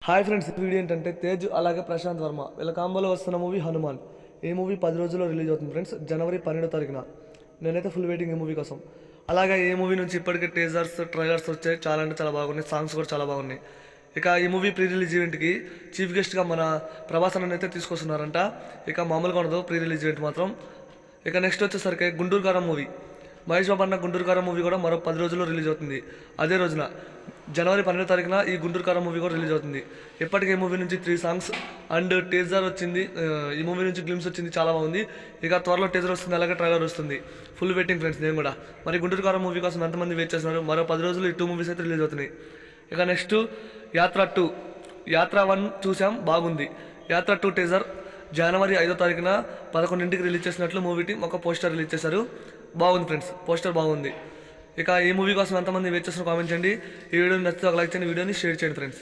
Hi friends, ఈ video ఏంటంటే తేజ్ అలాగే ప్రశాంత్ వర్మ వీళ్ళ కాంబోలో వస్తున్న మూవీ హనుమాన్. ఈ మూవీ 10 రోజుల్లో రిలీజ్ అవుతుంది ఫ్రెండ్స్, జనవరి 12వ తారీఖున. నేనైతే ఫుల్ వెయిటింగ్ ఈ మూవీ కోసం. అలాగే ఈ మూవీ నుంచి ఇప్పటికే టీజర్స్ ట్రైలర్స్ వచ్చాయి, చాలా అంటే చాలా బాగున్నాయి, సాంగ్స్ కూడా చాలా బాగున్నాయి. ఇక ఈ మూవీ ప్రీ రిలీజ్ ఈవెంట్కి చీఫ్ గెస్ట్గా మన ప్రభాస్ అన్న అయితే తీసుకొస్తున్నారంట. ఇక మామూలుగా ఉండదు ప్రీ రిలీజ్ ఈవెంట్ మాత్రం. ఇక నెక్స్ట్ వచ్చేసరికి గుంటూరు కారం మూవీ, మహేష్ బాబు అన్న గుంటూరు కారం మూవీ కూడా మరో 10 రోజుల్లో రిలీజ్ అవుతుంది. అదే రోజున జనవరి 12వ తారీఖున ఈ గుంటూరు కారం మూవీ కూడా రిలీజ్ అవుతుంది. ఇప్పటికే ఈ మూవీ నుంచి 3 సాంగ్స్ అండ్ టీజర్ వచ్చింది. ఈ మూవీ నుంచి గ్లిమ్స్ వచ్చింది, చాలా బాగుంది. ఇక త్వరలో టీజర్ వస్తుంది, అలాగే ట్రైలర్ వస్తుంది. ఫుల్ వెయిటింగ్ ఫ్రెండ్స్ నేను కూడా. మరి గుంటూరు కారం మూవీ కోసం ఎంతమంది వెయిట్ చేస్తున్నారు? మరో 10 రోజులు ఈ 2 మూవీస్ అయితే రిలీజ్ అవుతున్నాయి. ఇక నెక్స్ట్ యాత్ర 2. యాత్ర 1 చూసాం, బాగుంది. యాత్ర 2 టీజర్ జనవరి 5వ తారీఖున 11ంటికి రిలీజ్ చేసినట్లు మూవీ టీం ఒక పోస్టర్ రిలీజ్ చేశారు. బాగుంది ఫ్రెండ్స్, పోస్టర్ బాగుంది. ఇక ఈ మూవీ కోసం ఎంతమంది వెయిట్ చేస్తున్న కామెంట్ చేయండి. ఈ వీడియోని నచ్చితే ఒక లైక్ చేయండి, వీడియోని షేర్ చేయండి ఫ్రెండ్స్.